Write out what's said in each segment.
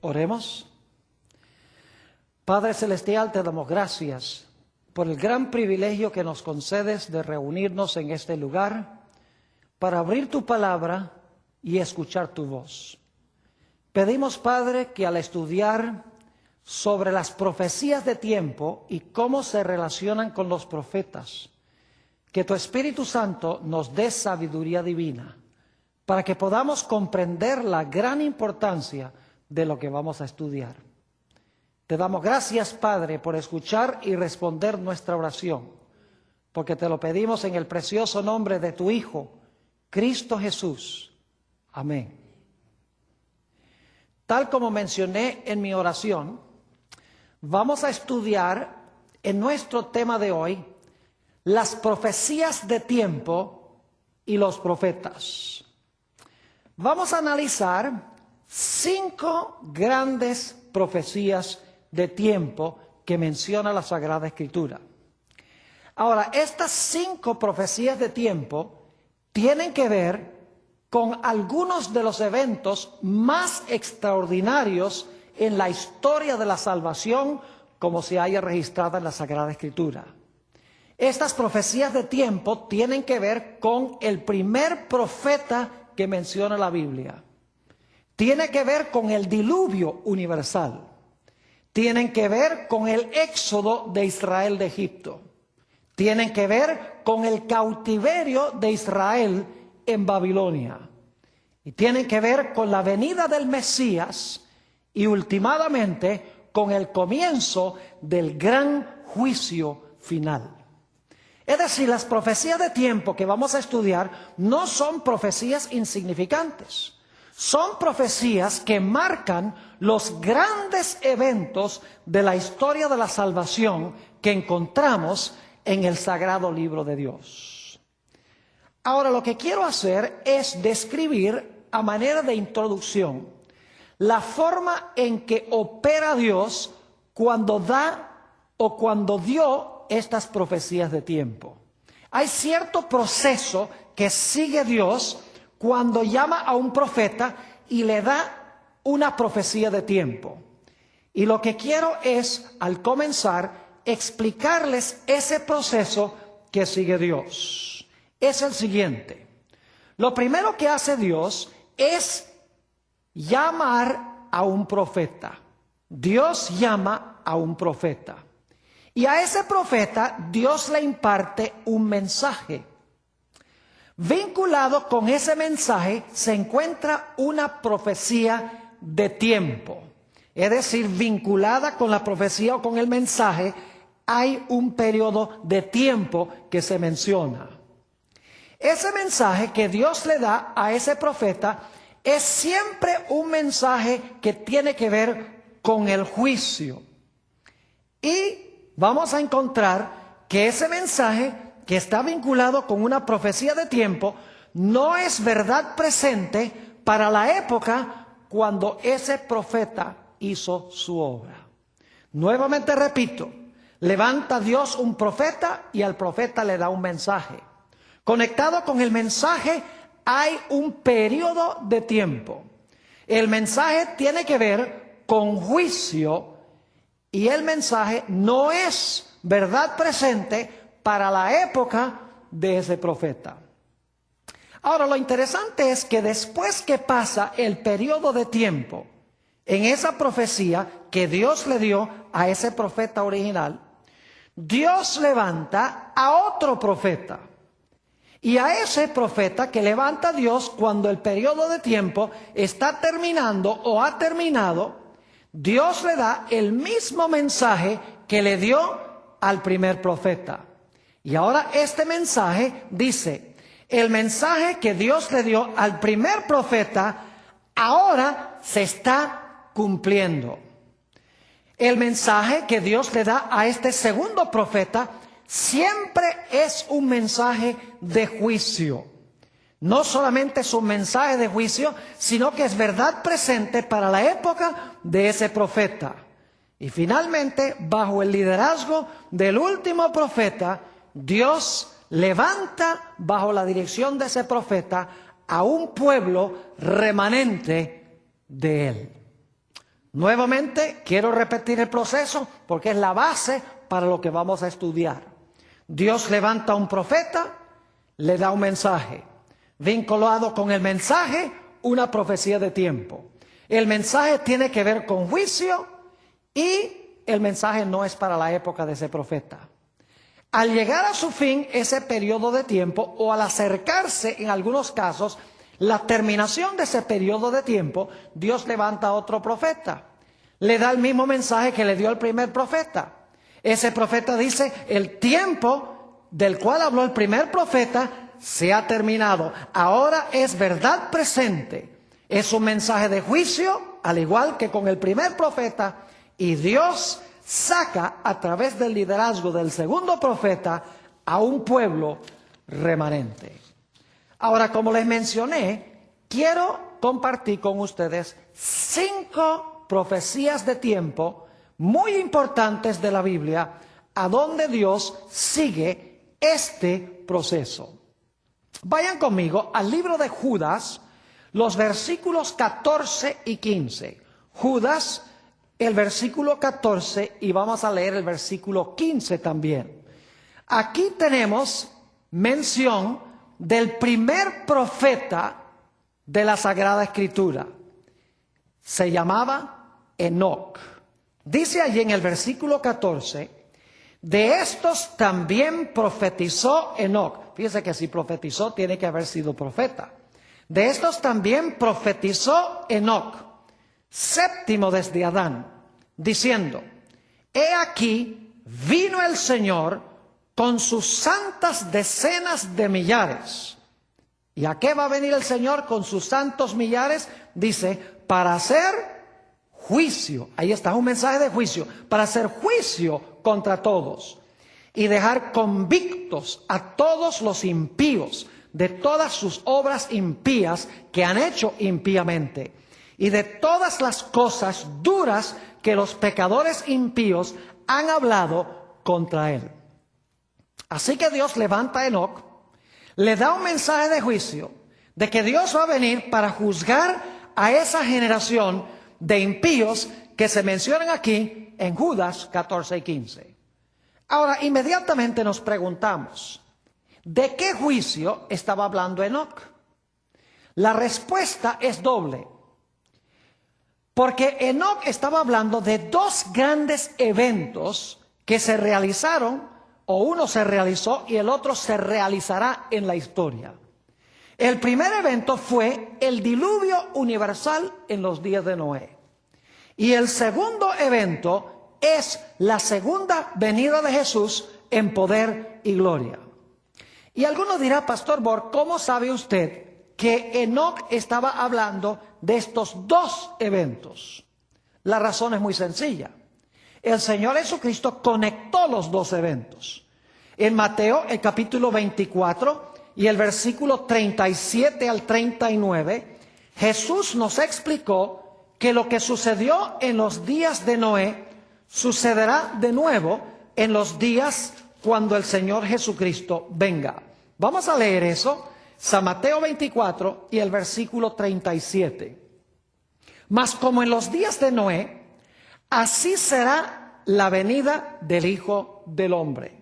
Oremos. Padre Celestial, te damos gracias por el gran privilegio que nos concedes de reunirnos en este lugar para abrir tu palabra y escuchar tu voz. Pedimos, Padre, que al estudiar sobre las profecías de tiempo y cómo se relacionan con los profetas, que tu Espíritu Santo nos dé sabiduría divina para que podamos comprender la gran importancia de lo que vamos a estudiar. Te damos gracias, Padre, por escuchar y responder nuestra oración, porque te lo pedimos en el precioso nombre de tu Hijo, Cristo Jesús. Amén. Tal como mencioné en mi oración, vamos a estudiar en nuestro tema de hoy las profecías de tiempo y los profetas. Vamos a analizar 5 grandes profecías de tiempo que menciona la Sagrada Escritura. Ahora, estas 5 profecías de tiempo tienen que ver con algunos de los eventos más extraordinarios en la historia de la salvación como se haya registrado en la Sagrada Escritura. Estas profecías de tiempo tienen que ver con el primer profeta que menciona la Biblia. Tiene que ver con el diluvio universal. Tienen que ver con el éxodo de Israel de Egipto. Tienen que ver con el cautiverio de Israel en Babilonia. Y tienen que ver con la venida del Mesías y últimamente con el comienzo del gran juicio final. Es decir, las profecías de tiempo que vamos a estudiar no son profecías insignificantes. Son profecías que marcan los grandes eventos de la historia de la salvación que encontramos en el Sagrado Libro de Dios. Ahora, lo que quiero hacer es describir a manera de introducción la forma en que opera Dios cuando da o cuando dio estas profecías de tiempo. Hay cierto proceso que sigue Dios cuando llama a un profeta y le da una profecía de tiempo. Y lo que quiero es, al comenzar, explicarles ese proceso que sigue Dios. Es el siguiente. Lo primero que hace Dios es llamar a un profeta. Dios llama a un profeta. Y a ese profeta Dios le imparte un mensaje. Vinculado con ese mensaje se encuentra una profecía de tiempo. Es decir, vinculada con la profecía o con el mensaje, hay un periodo de tiempo que se menciona. Ese mensaje que Dios le da a ese profeta es siempre un mensaje que tiene que ver con el juicio. Y vamos a encontrar que ese mensaje que está vinculado con una profecía de tiempo no es verdad presente para la época cuando ese profeta hizo su obra. Nuevamente repito, levanta Dios un profeta y al profeta le da un mensaje. Conectado con el mensaje hay un periodo de tiempo. El mensaje tiene que ver con juicio y el mensaje no es verdad presente para la época de ese profeta. Ahora, lo interesante es que después que pasa el periodo de tiempo en esa profecía que Dios le dio a ese profeta original, Dios levanta a otro profeta. Y a ese profeta que levanta Dios cuando el periodo de tiempo está terminando o ha terminado, Dios le da el mismo mensaje que le dio al primer profeta. Y ahora este mensaje dice, el mensaje que Dios le dio al primer profeta ahora se está cumpliendo. El mensaje que Dios le da a este segundo profeta siempre es un mensaje de juicio. No solamente es un mensaje de juicio, sino que es verdad presente para la época de ese profeta. Y finalmente, bajo el liderazgo del último profeta, Dios levanta bajo la dirección de ese profeta a un pueblo remanente de él. Nuevamente, quiero repetir el proceso porque es la base para lo que vamos a estudiar. Dios levanta a un profeta, le da un mensaje. Vinculado con el mensaje, una profecía de tiempo. El mensaje tiene que ver con juicio y el mensaje no es para la época de ese profeta. Al llegar a su fin ese periodo de tiempo, o al acercarse en algunos casos la terminación de ese periodo de tiempo, Dios levanta a otro profeta. Le da el mismo mensaje que le dio el primer profeta. Ese profeta dice, el tiempo del cual habló el primer profeta se ha terminado. Ahora es verdad presente. Es un mensaje de juicio, al igual que con el primer profeta, y Dios saca a través del liderazgo del segundo profeta a un pueblo remanente. Ahora, como les mencioné, quiero compartir con ustedes 5 profecías de tiempo muy importantes de la Biblia, a donde Dios sigue este proceso. Vayan conmigo al libro de Judas, los versículos 14 y 15. Judas, el versículo 14, y vamos a leer el versículo 15 también. Aquí tenemos mención del primer profeta de la Sagrada Escritura. Se llamaba Enoc. Dice allí en el versículo 14, de estos también profetizó Enoc. Fíjese que si profetizó tiene que haber sido profeta. De estos también profetizó Enoc, séptimo desde Adán, diciendo, he aquí vino el Señor con sus santas decenas de millares. ¿Y a qué va a venir el Señor con sus santos millares? Dice, para hacer juicio. Ahí está, un mensaje de juicio. Para hacer juicio contra todos. Y dejar convictos a todos los impíos de todas sus obras impías que han hecho impíamente. Y de todas las cosas duras que los pecadores impíos han hablado contra él. Así que Dios levanta a Enoc, le da un mensaje de juicio, de que Dios va a venir para juzgar a esa generación de impíos que se mencionan aquí en Judas 14 y 15. Ahora, inmediatamente nos preguntamos, ¿de qué juicio estaba hablando Enoc? La respuesta es doble. Porque Enoc estaba hablando de 2 grandes eventos que se realizaron, o uno se realizó y el otro se realizará en la historia. El primer evento fue el diluvio universal en los días de Noé. Y el segundo evento es la segunda venida de Jesús en poder y gloria. Y alguno dirá, Pastor Borg, ¿cómo sabe usted que Enoc estaba hablando de estos 2 eventos? La razón es muy sencilla. El Señor Jesucristo conectó los 2 eventos. En Mateo, el capítulo 24 y el versículo 37 al 39, Jesús nos explicó que lo que sucedió en los días de Noé sucederá de nuevo en los días cuando el Señor Jesucristo venga. Vamos a leer eso, San Mateo 24 y el versículo 37. Mas como en los días de Noé, así será la venida del Hijo del Hombre.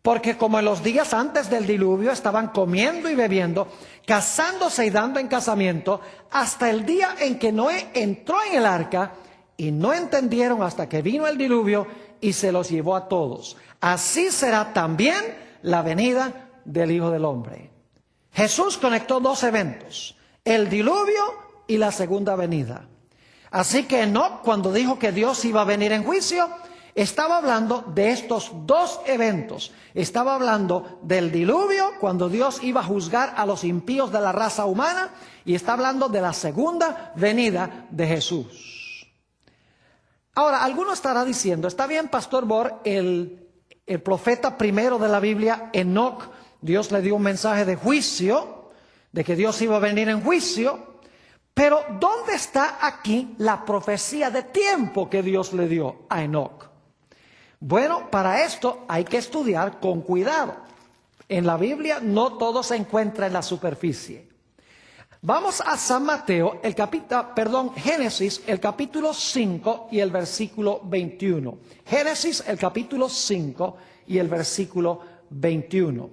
Porque como en los días antes del diluvio estaban comiendo y bebiendo, casándose y dando en casamiento, hasta el día en que Noé entró en el arca, y no entendieron hasta que vino el diluvio y se los llevó a todos. Así será también la venida del Hijo del Hombre. Jesús conectó 2 eventos, el diluvio y la segunda venida. Así que Enoc, cuando dijo que Dios iba a venir en juicio, estaba hablando de estos 2 eventos. Estaba hablando del diluvio, cuando Dios iba a juzgar a los impíos de la raza humana, y está hablando de la segunda venida de Jesús. Ahora, alguno estará diciendo, está bien, Pastor Borg, el profeta primero de la Biblia, Enoc, Dios le dio un mensaje de juicio, de que Dios iba a venir en juicio, pero ¿dónde está aquí la profecía de tiempo que Dios le dio a Enoc? Bueno, para esto hay que estudiar con cuidado. En la Biblia no todo se encuentra en la superficie. Vamos a Génesis, el capítulo 5 y el versículo 21. Génesis, el capítulo 5 y el versículo 21.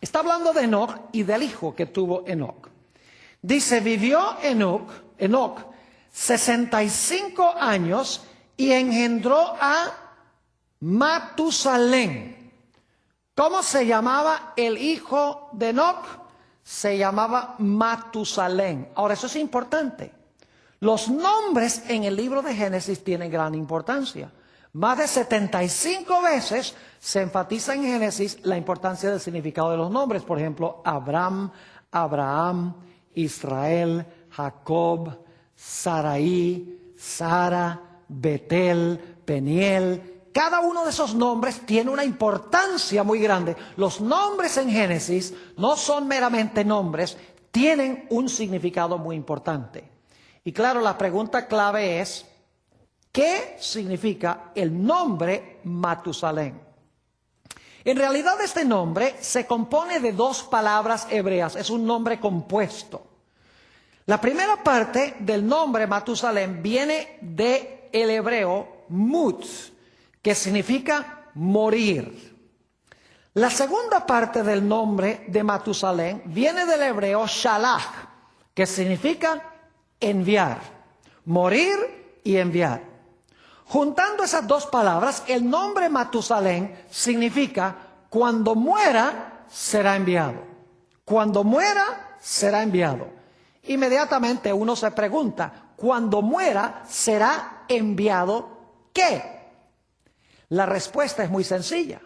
Está hablando de Enoc y del hijo que tuvo Enoc. Dice, vivió Enoc 65 años y engendró a Matusalén. ¿Cómo se llamaba el hijo de Enoc? Se llamaba Matusalén. Ahora, eso es importante. Los nombres en el libro de Génesis tienen gran importancia. Más de 75 veces se enfatiza en Génesis la importancia del significado de los nombres. Por ejemplo, Abraham, Israel, Jacob, Sarai, Sara, Betel, Peniel. Cada uno de esos nombres tiene una importancia muy grande. Los nombres en Génesis no son meramente nombres, tienen un significado muy importante. Y claro, la pregunta clave es, ¿qué significa el nombre Matusalén? En realidad este nombre se compone de dos palabras hebreas, es un nombre compuesto. La primera parte del nombre Matusalén viene del hebreo mut, que significa morir. La segunda parte del nombre de Matusalén viene del hebreo shalach, que significa enviar, morir y enviar. Juntando esas dos palabras, el nombre Matusalén significa cuando muera será enviado. Cuando muera será enviado. Inmediatamente uno se pregunta, cuando muera será enviado ¿qué? La respuesta es muy sencilla.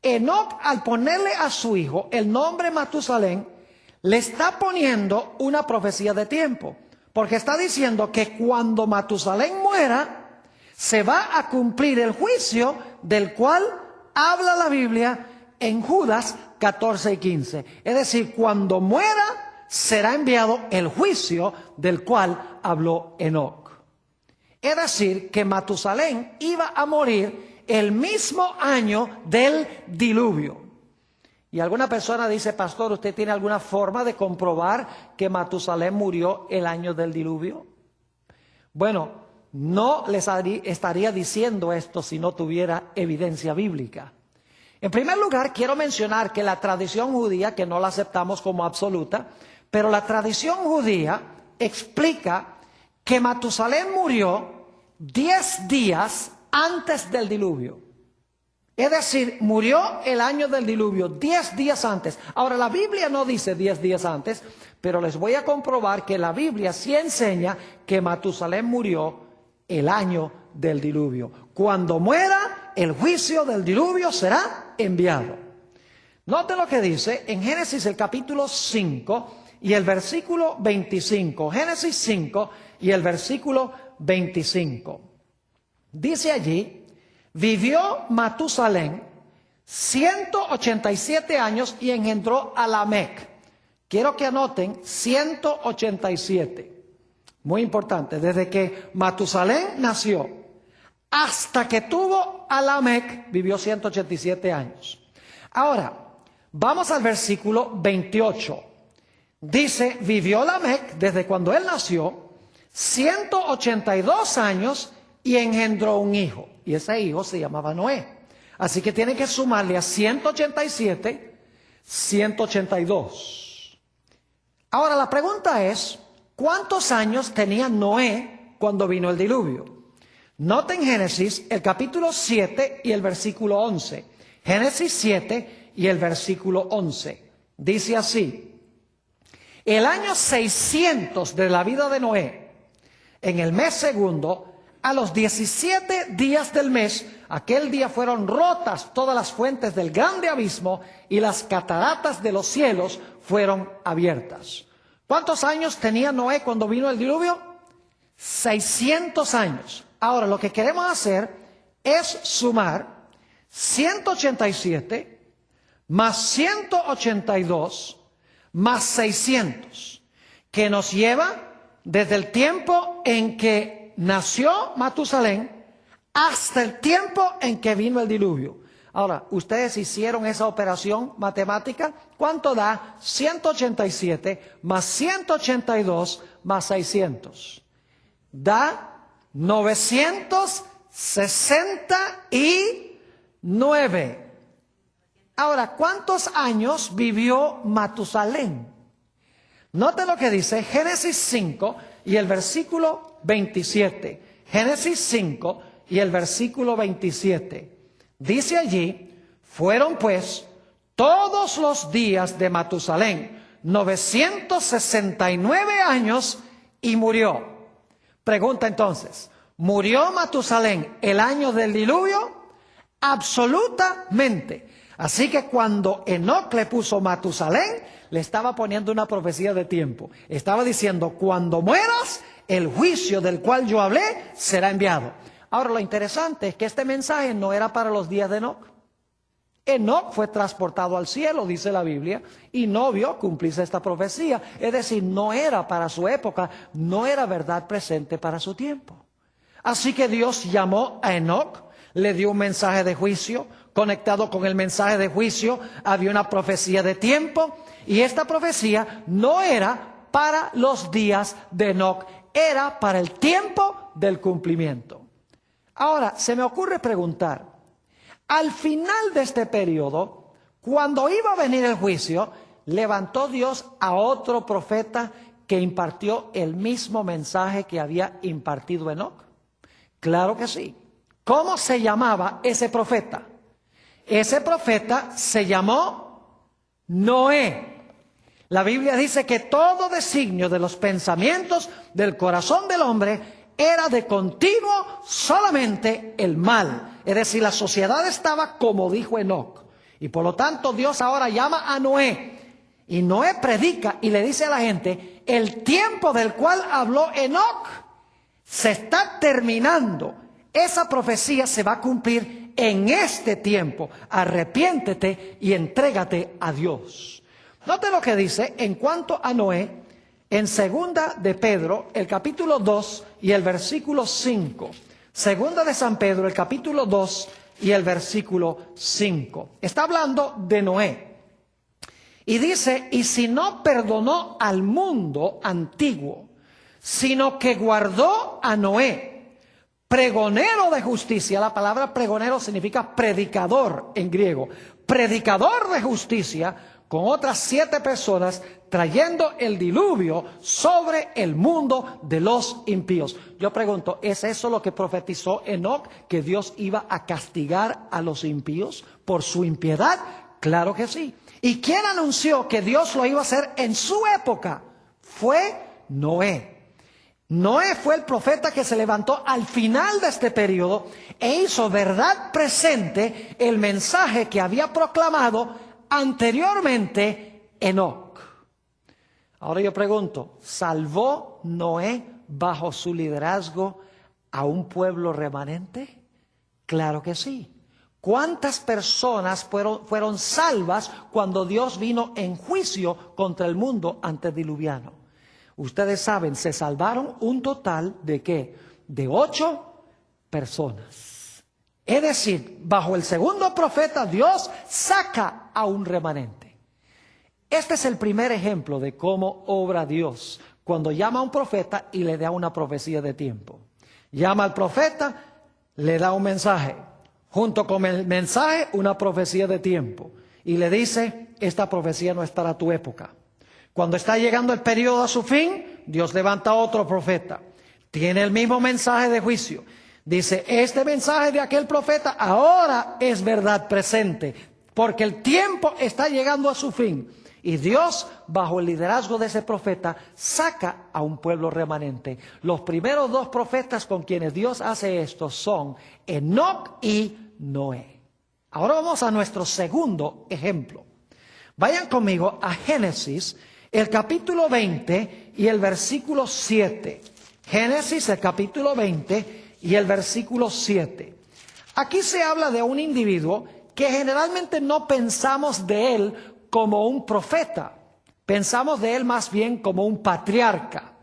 Enoc, al ponerle a su hijo el nombre Matusalén, le está poniendo una profecía de tiempo. Porque está diciendo que cuando Matusalén muera, se va a cumplir el juicio del cual habla la Biblia en Judas 14 y 15. Es decir, cuando muera, será enviado el juicio del cual habló Enoc. Es decir, que Matusalén iba a morir el mismo año del diluvio. Y alguna persona dice, pastor, ¿usted tiene alguna forma de comprobar que Matusalén murió el año del diluvio? Bueno, no les estaría diciendo esto si no tuviera evidencia bíblica. En primer lugar, quiero mencionar que la tradición judía, que no la aceptamos como absoluta, pero la tradición judía explica que Matusalén murió 10 días antes del diluvio. Es decir, murió el año del diluvio 10 días antes. Ahora, la Biblia no dice 10 días antes, pero les voy a comprobar que la Biblia sí enseña que Matusalén murió el año del diluvio. Cuando muera, el juicio del diluvio será enviado. Note lo que dice en Génesis el capítulo 5 y el versículo 25. Génesis 5 y el versículo 25. Dice allí, vivió Matusalén 187 años y engendró a Lamec. Quiero que anoten 187. Muy importante, desde que Matusalén nació hasta que tuvo a Lamec, vivió 187 años. Ahora, vamos al versículo 28. Dice, vivió Lamec desde cuando él nació 182 años y engendró un hijo. Y ese hijo se llamaba Noé. Así que tienen que sumarle a 187, 182. Ahora la pregunta es, ¿cuántos años tenía Noé cuando vino el diluvio? Noten Génesis, el capítulo 7 y el versículo 11. Génesis 7 y el versículo 11. Dice así, el año 600 de la vida de Noé, en el mes segundo, a los 17 días del mes, aquel día fueron rotas todas las fuentes del grande abismo y las cataratas de los cielos fueron abiertas. ¿Cuántos años tenía Noé cuando vino el diluvio? 600 años. Ahora, lo que queremos hacer es sumar 187 más 182 más 600, que nos lleva desde el tiempo en que nació Matusalén hasta el tiempo en que vino el diluvio. Ahora, ustedes hicieron esa operación matemática. ¿Cuánto da 187 más 182 más 600? Da 969. Ahora, ¿cuántos años vivió Matusalén? Note lo que dice Génesis 5 y el versículo 27. Génesis 5 y el versículo 27. Dice allí, fueron pues todos los días de Matusalén 969 años y murió. Pregunta entonces, ¿murió Matusalén el año del diluvio? Absolutamente. Así que cuando Enoc le puso Matusalén, le estaba poniendo una profecía de tiempo. Estaba diciendo, cuando mueras, el juicio del cual yo hablé será enviado. Ahora, lo interesante es que este mensaje no era para los días de Enoc. Enoc fue transportado al cielo, dice la Biblia, y no vio cumplirse esta profecía. Es decir, no era para su época, no era verdad presente para su tiempo. Así que Dios llamó a Enoc, le dio un mensaje de juicio. Conectado con el mensaje de juicio había una profecía de tiempo, y esta profecía no era para los días de Enoc, era para el tiempo del cumplimiento. Ahora, se me ocurre preguntar, al final de este periodo, cuando iba a venir el juicio, levantó Dios a otro profeta que impartió el mismo mensaje que había impartido Enoc. Claro que sí. ¿Cómo se llamaba ese profeta? Ese profeta se llamó Noé. La Biblia dice que todo designio de los pensamientos del corazón del hombre era de continuo solamente el mal. Es decir, la sociedad estaba como dijo Enoc. Y por lo tanto Dios ahora llama a Noé. Y Noé predica y le dice a la gente, el tiempo del cual habló Enoc se está terminando. Esa profecía se va a cumplir en este tiempo. Arrepiéntete y entrégate a Dios. Note lo que dice en cuanto a Noé en segunda de Pedro, el capítulo 2 y el versículo 5. Segunda de San Pedro, el capítulo 2 y el versículo 5. Está hablando de Noé. Y dice, y si no perdonó al mundo antiguo, sino que guardó a Noé, pregonero de justicia. La palabra pregonero significa predicador en griego. Predicador de justicia, con otras 7 personas, trayendo el diluvio sobre el mundo de los impíos. Yo pregunto, ¿es eso lo que profetizó Enoc, que Dios iba a castigar a los impíos por su impiedad? Claro que sí. ¿Y quién anunció que Dios lo iba a hacer en su época? Fue Noé. Noé fue el profeta que se levantó al final de este periodo e hizo verdad presente el mensaje que había proclamado anteriormente Enoc. Ahora yo pregunto, ¿salvó Noé bajo su liderazgo a un pueblo remanente? Claro que sí. ¿Cuántas personas fueron salvas cuando Dios vino en juicio contra el mundo antediluviano? Ustedes saben, se salvaron un total de ¿qué? De 8 personas. Es decir, bajo el segundo profeta, Dios saca a un remanente. Este es el primer ejemplo de cómo obra Dios cuando llama a un profeta y le da una profecía de tiempo. Llama al profeta, le da un mensaje. Junto con el mensaje, una profecía de tiempo. Y le dice, esta profecía no es para tu época. Cuando está llegando el periodo a su fin, Dios levanta a otro profeta. Tiene el mismo mensaje de juicio. Dice, este mensaje de aquel profeta ahora es verdad presente, porque el tiempo está llegando a su fin. Y Dios, bajo el liderazgo de ese profeta, saca a un pueblo remanente. Los primeros 2 profetas con quienes Dios hace esto son Enoc y Noé. Ahora vamos a nuestro segundo ejemplo. Vayan conmigo a Génesis, el capítulo 20 y el versículo 7. Génesis, el capítulo 20 y el versículo 7. Aquí se habla de un individuo que generalmente no pensamos de él como un profeta. Pensamos de él más bien como un patriarca.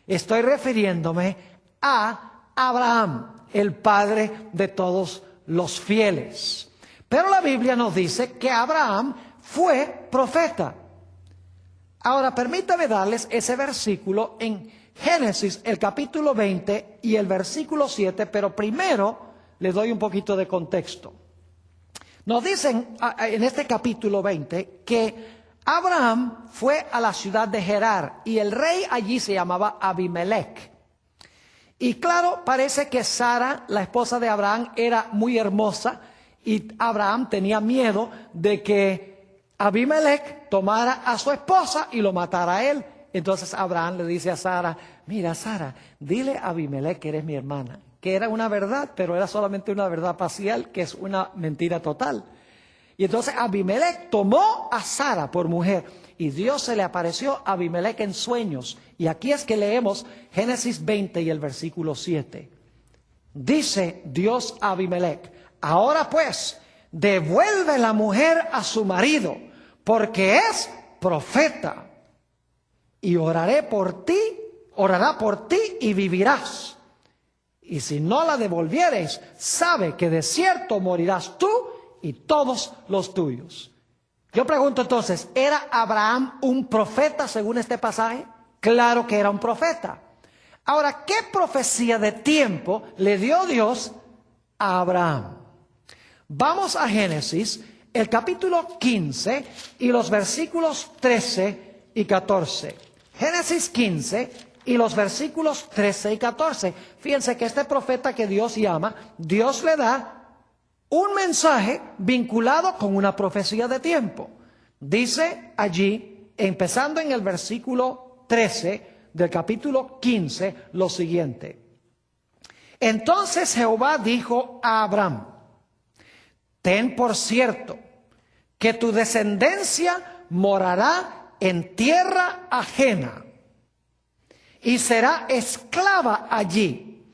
Estoy refiriéndome a Abraham, el padre de todos los fieles. Pero la Biblia nos dice que Abraham fue profeta. Ahora permítame darles ese versículo en Génesis, el capítulo 20 y el versículo 7, pero primero les doy un poquito de contexto. Nos dicen en este capítulo 20 que Abraham fue a la ciudad de Gerar y el rey allí se llamaba Abimelech. Y claro, parece que Sara, la esposa de Abraham, era muy hermosa y Abraham tenía miedo de que Abimelech tomara a su esposa y lo matara a él. Entonces Abraham le dice a Sara: mira, Sara, dile a Abimelech que eres mi hermana. Que era una verdad, pero era solamente una verdad parcial, que es una mentira total. Y entonces Abimelech tomó a Sara por mujer y Dios se le apareció a Abimelech en sueños. Y aquí es que leemos Génesis 20 y el versículo 7. Dice Dios a Abimelech: ahora pues, devuelve la mujer a su marido, porque es profeta, y orará por ti y vivirás. Y si no la devolvieres, sabe que de cierto morirás tú y todos los tuyos. Yo pregunto entonces, ¿era Abraham un profeta según este pasaje? Claro que era un profeta. Ahora, ¿qué profecía de tiempo le dio Dios a Abraham? Vamos a Génesis, el capítulo 15 y los versículos 13 y 14. Génesis 15 y los versículos 13 y 14. Fíjense que este profeta que Dios llama, Dios le da un mensaje vinculado con una profecía de tiempo. Dice allí, empezando en el versículo 13 del capítulo 15, lo siguiente: entonces Jehová dijo a Abraham: ten por cierto que tu descendencia morará en tierra ajena y será esclava allí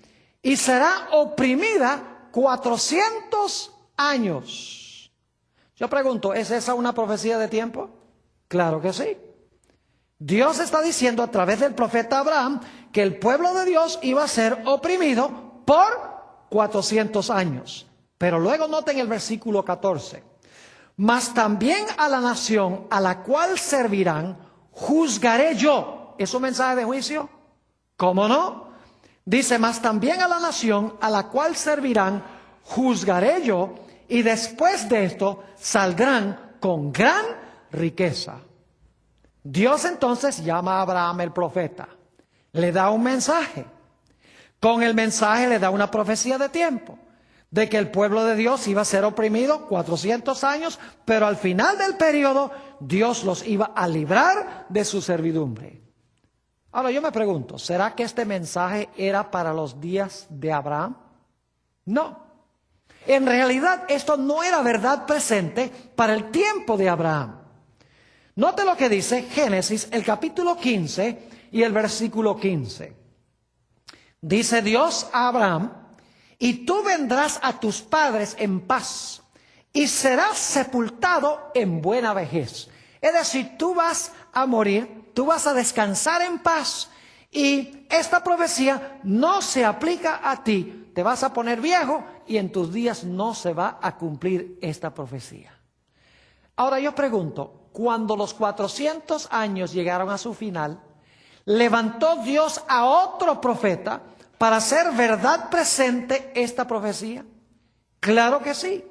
y será oprimida 400 años. Yo pregunto, ¿es esa una profecía de tiempo? Claro que sí. Dios está diciendo a través del profeta Abraham que el pueblo de Dios iba a ser oprimido por 400 años. Pero luego noten el versículo 14. Mas también a la nación a la cual servirán, juzgaré yo. ¿Es un mensaje de juicio? ¿Cómo no? Dice, mas también a la nación a la cual servirán, juzgaré yo, y después de esto saldrán con gran riqueza. Dios entonces llama a Abraham el profeta, le da un mensaje. Con el mensaje le da una profecía de tiempo, de que el pueblo de Dios iba a ser oprimido 400 años, pero al final del periodo Dios los iba a librar de su servidumbre. Ahora yo me pregunto, ¿será que este mensaje era para los días de Abraham? No. En realidad esto no era verdad presente para el tiempo de Abraham. Note lo que dice Génesis, el capítulo 15 y el versículo 15. Dice Dios a Abraham: y tú vendrás a tus padres en paz y serás sepultado en buena vejez. Es decir, tú vas a morir, tú vas a descansar en paz, y esta profecía no se aplica a ti. Te vas a poner viejo y en tus días no se va a cumplir esta profecía. Ahora yo pregunto, cuando los 400 años llegaron a su final, ¿levantó Dios a otro profeta para hacer verdad presente esta profecía? Claro que sí.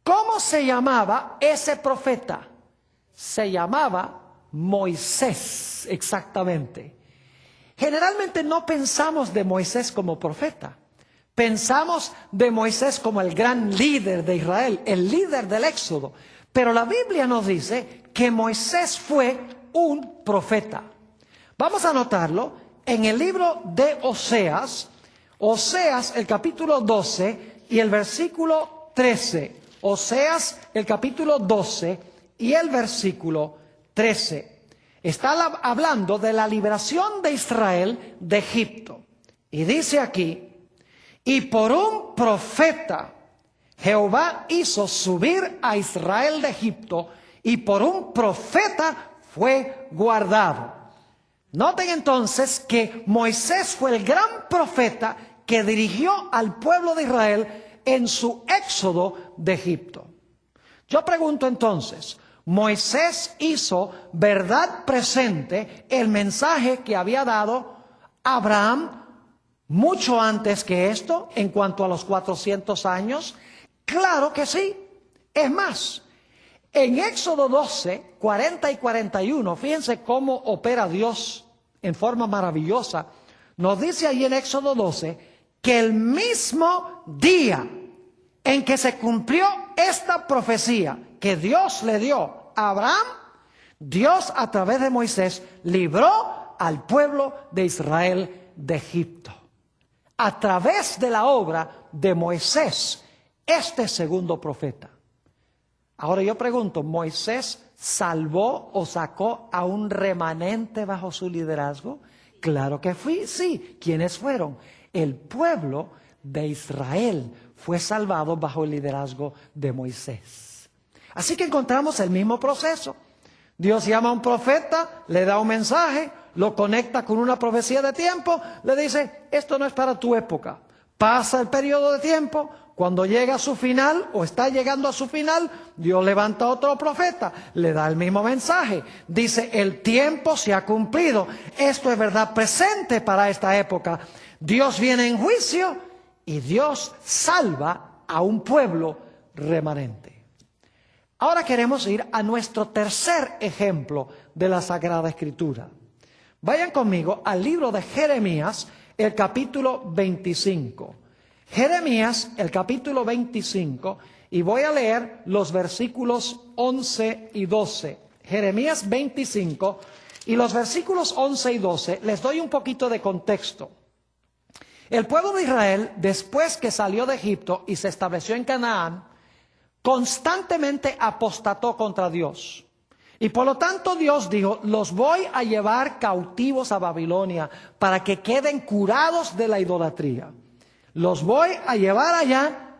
¿Cómo se llamaba ese profeta? Se llamaba Moisés, exactamente. Generalmente no pensamos de Moisés como profeta. Pensamos de Moisés como el gran líder de Israel, el líder del Éxodo. Pero la Biblia nos dice que Moisés fue un profeta. Vamos a notarlo en el libro de Oseas, el capítulo 12 y el versículo 13. Oseas, el capítulo 12 y el versículo 13. Está hablando de la liberación de Israel de Egipto. Y dice aquí: y por un profeta Jehová hizo subir a Israel de Egipto, y por un profeta fue guardado. Noten entonces que Moisés fue el gran profeta que dirigió al pueblo de Israel en su éxodo de Egipto. Yo pregunto entonces, Moisés hizo verdad presente el mensaje que había dado Abraham mucho antes que esto, en cuanto a los 400 años. Claro que sí. Es más, en Éxodo 12, 40 y 41, fíjense cómo opera Dios en forma maravillosa. Nos dice ahí en Éxodo 12 que el mismo día en que se cumplió esta profecía que Dios le dio a Abraham, Dios a través de Moisés libró al pueblo de Israel de Egipto. A través de la obra de Moisés, este segundo profeta. Ahora yo pregunto, ¿Moisés salvó o sacó a un remanente bajo su liderazgo? Claro que sí. ¿Quiénes fueron? El pueblo de Israel fue salvado bajo el liderazgo de Moisés. Así que encontramos el mismo proceso. Dios llama a un profeta, le da un mensaje, lo conecta con una profecía de tiempo, le dice, esto no es para tu época. Pasa el periodo de tiempo, cuando llega a su final o está llegando a su final, Dios levanta a otro profeta, le da el mismo mensaje. Dice, el tiempo se ha cumplido. Esto es verdad presente para esta época. Dios viene en juicio y Dios salva a un pueblo remanente. Ahora queremos ir a nuestro tercer ejemplo de la Sagrada Escritura. Vayan conmigo al libro de Jeremías, el capítulo 25. Jeremías, el capítulo 25, y voy a leer los versículos 11 y 12. Jeremías 25, y los versículos 11 y 12, les doy un poquito de contexto. El pueblo de Israel, después que salió de Egipto y se estableció en Canaán, constantemente apostató contra Dios. Y por lo tanto Dios dijo, los voy a llevar cautivos a Babilonia para que queden curados de la idolatría. Los voy a llevar allá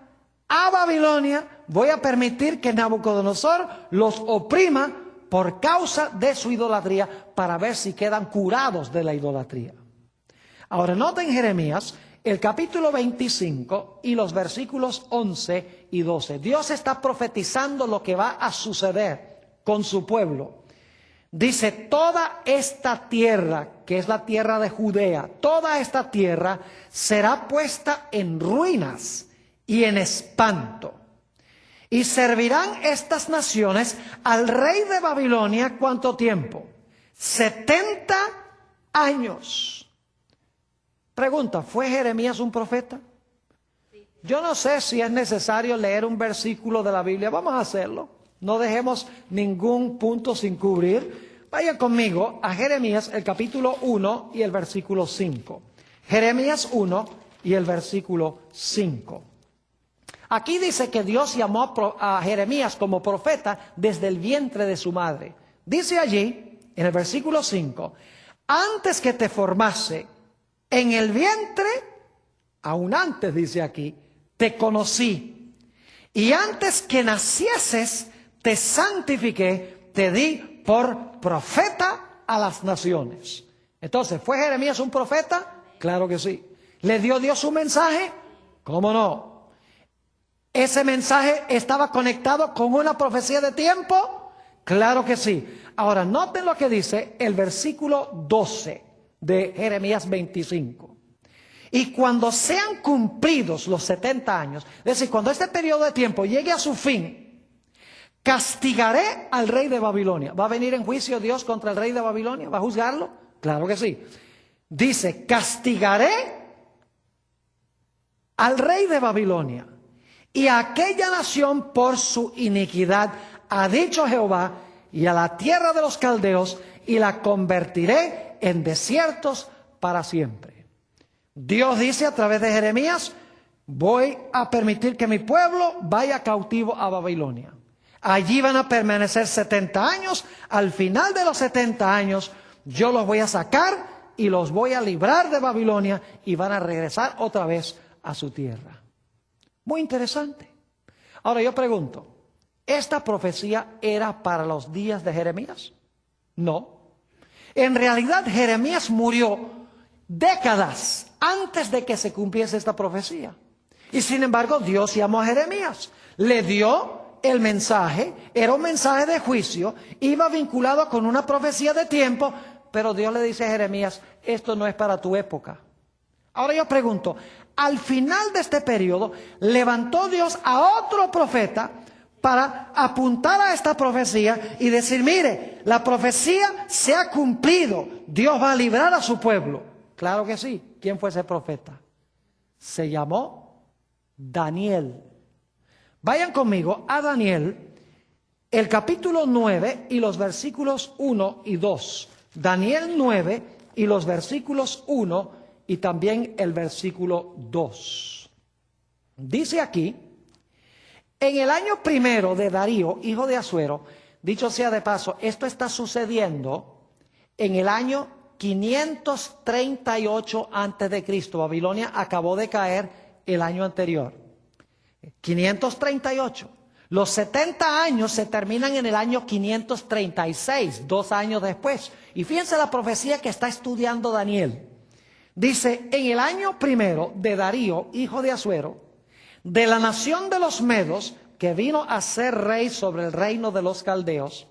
a Babilonia, voy a permitir que Nabucodonosor los oprima por causa de su idolatría para ver si quedan curados de la idolatría. Ahora noten Jeremías, el capítulo 25 y los versículos 11 y 12. Dios está profetizando lo que va a suceder con su pueblo. Dice, toda esta tierra, que es la tierra de Judea, toda esta tierra será puesta en ruinas y en espanto. Y servirán estas naciones al rey de Babilonia, ¿cuánto tiempo? 70 años. Pregunta, ¿fue Jeremías un profeta? Yo no sé si es necesario leer un versículo de la Biblia. Vamos a hacerlo. No dejemos ningún punto sin cubrir. Vayan conmigo a Jeremías, el capítulo 1 y el versículo 5. Jeremías 1 y el versículo 5. Aquí dice que Dios llamó a Jeremías como profeta desde el vientre de su madre. Dice allí, en el versículo 5, antes que te formase en el vientre, aún antes dice aquí, te conocí. Y antes que nacieses, te santifiqué, te di por profeta a las naciones. Entonces, ¿fue Jeremías un profeta? Claro que sí. ¿Le dio Dios un mensaje? ¿Cómo no? ¿Ese mensaje estaba conectado con una profecía de tiempo? Claro que sí. Ahora, noten lo que dice el versículo 12 de Jeremías 25. Y cuando sean cumplidos los 70 años, es decir, cuando este periodo de tiempo llegue a su fin, castigaré al rey de Babilonia. ¿Va a venir en juicio Dios contra el rey de Babilonia? ¿Va a juzgarlo? Claro que sí. Dice, castigaré al rey de Babilonia y a aquella nación por su iniquidad, ha dicho Jehová, y a la tierra de los caldeos, y la convertiré en desiertos para siempre. Dios dice a través de Jeremías, voy a permitir que mi pueblo vaya cautivo a Babilonia. Allí van a permanecer 70 años. Al final de los 70 años, yo los voy a sacar y los voy a librar de Babilonia y van a regresar otra vez a su tierra. Muy interesante. Ahora yo pregunto, ¿esta profecía era para los días de Jeremías? No. En realidad Jeremías murió décadas antes de que se cumpliese esta profecía. Y sin embargo Dios llamó a Jeremías, le dio el mensaje era un mensaje de juicio, iba vinculado con una profecía de tiempo, pero Dios le dice a Jeremías, esto no es para tu época. Ahora yo pregunto, al final de este periodo, levantó Dios a otro profeta para apuntar a esta profecía y decir, mire, la profecía se ha cumplido, Dios va a librar a su pueblo. Claro que sí. ¿Quién fue ese profeta? Se llamó Daniel. Vayan conmigo a Daniel, el capítulo 9 y los versículos 1 y 2. Daniel 9 y los versículos 1 y también el versículo 2. Dice aquí, en el año primero de Darío, hijo de Asuero, dicho sea de paso, esto está sucediendo en el año 538 antes de Cristo. Babilonia acabó de caer el año anterior. 538. Los 70 años se terminan en el año 536, 2 años después. Y fíjense la profecía que está estudiando Daniel. Dice, en el año primero de Darío, hijo de Asuero, de la nación de los Medos, que vino a ser rey sobre el reino de los caldeos,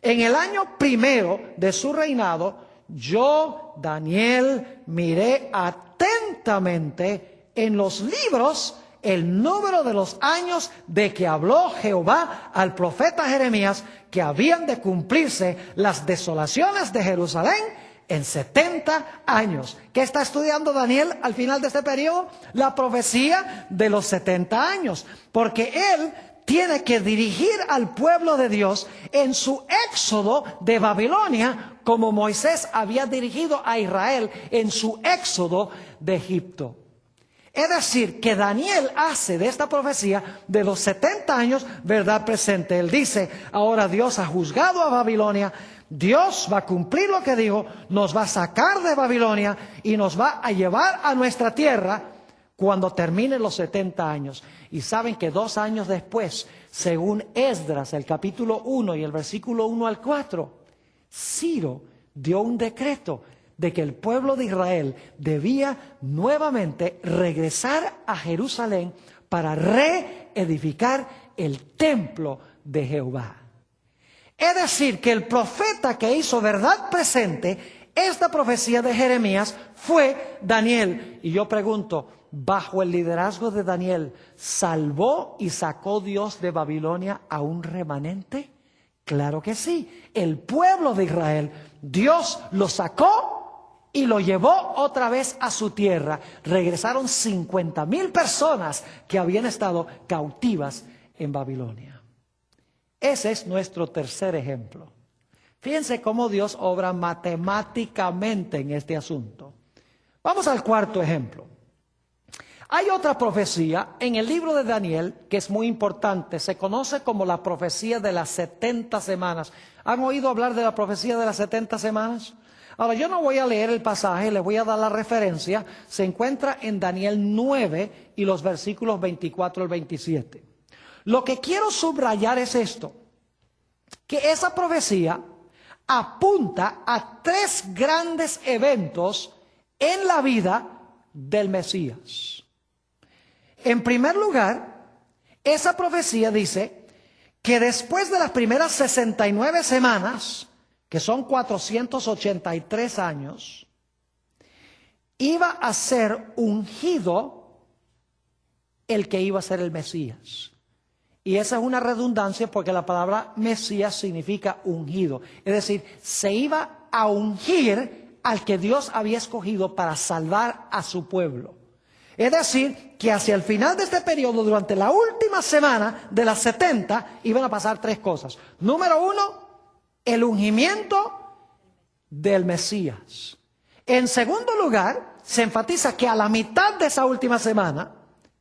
en el año primero de su reinado, yo, Daniel, miré atentamente en los libros el número de los años de que habló Jehová al profeta Jeremías, que habían de cumplirse las desolaciones de Jerusalén en 70 años. ¿Qué está estudiando Daniel al final de este periodo? La profecía de los 70 años, porque él tiene que dirigir al pueblo de Dios en su éxodo de Babilonia, como Moisés había dirigido a Israel en su éxodo de Egipto. Es decir, que Daniel hace de esta profecía de los 70 años verdad presente. Él dice, ahora Dios ha juzgado a Babilonia, Dios va a cumplir lo que dijo, nos va a sacar de Babilonia y nos va a llevar a nuestra tierra cuando terminen los 70 años. Y saben que 2 años después, según Esdras, el capítulo 1 y el versículo 1 al 4, Ciro dio un decreto de que el pueblo de Israel debía nuevamente regresar a Jerusalén para reedificar el templo de Jehová. Es decir, que el profeta que hizo verdad presente esta profecía de Jeremías fue Daniel. Y yo pregunto, bajo el liderazgo de Daniel, ¿salvó y sacó Dios de Babilonia a un remanente? Claro que sí. El pueblo de Israel, Dios lo sacó y lo llevó otra vez a su tierra. Regresaron 50,000 personas que habían estado cautivas en Babilonia. Ese es nuestro tercer ejemplo. Fíjense cómo Dios obra matemáticamente en este asunto. Vamos al cuarto ejemplo. Hay otra profecía en el libro de Daniel que es muy importante. Se conoce como la profecía de las 70 semanas. ¿Han oído hablar de la profecía de las 70 semanas? Ahora, yo no voy a leer el pasaje, les voy a dar la referencia. Se encuentra en Daniel 9 y los versículos 24 al 27. Lo que quiero subrayar es esto, que esa profecía apunta a 3 grandes eventos en la vida del Mesías. En primer lugar, esa profecía dice que después de las primeras 69 semanas, que son 483 años, iba a ser ungido el que iba a ser el Mesías. Y esa es una redundancia porque la palabra Mesías significa ungido. Es decir, se iba a ungir al que Dios había escogido para salvar a su pueblo. Es decir, que hacia el final de este periodo, durante la última semana de las 70, iban a pasar 3 cosas. Número 1, el ungimiento del Mesías. En segundo lugar, se enfatiza que a la mitad de esa última semana,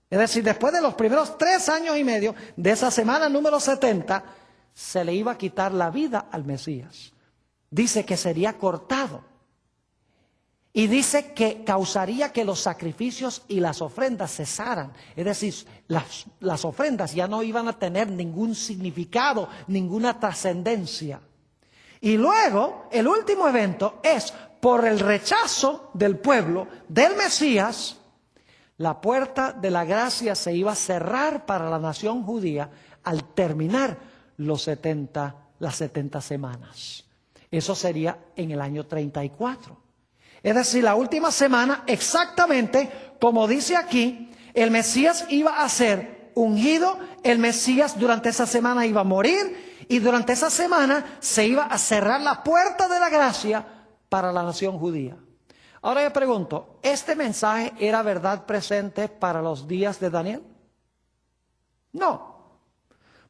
es decir, después de los primeros 3 años y medio de esa semana número 70, se le iba a quitar la vida al Mesías. Dice que sería cortado. Y dice que causaría que los sacrificios y las ofrendas cesaran. Es decir, las ofrendas ya no iban a tener ningún significado, ninguna trascendencia. Y luego, el último evento es, por el rechazo del pueblo, del Mesías, la puerta de la gracia se iba a cerrar para la nación judía al terminar las 70 semanas. Eso sería en el año 34. Es decir, la última semana, exactamente como dice aquí, el Mesías iba a ser ungido, el Mesías durante esa semana iba a morir y durante esa semana se iba a cerrar la puerta de la gracia para la nación judía. Ahora yo pregunto, ¿este mensaje era verdad presente para los días de Daniel? No,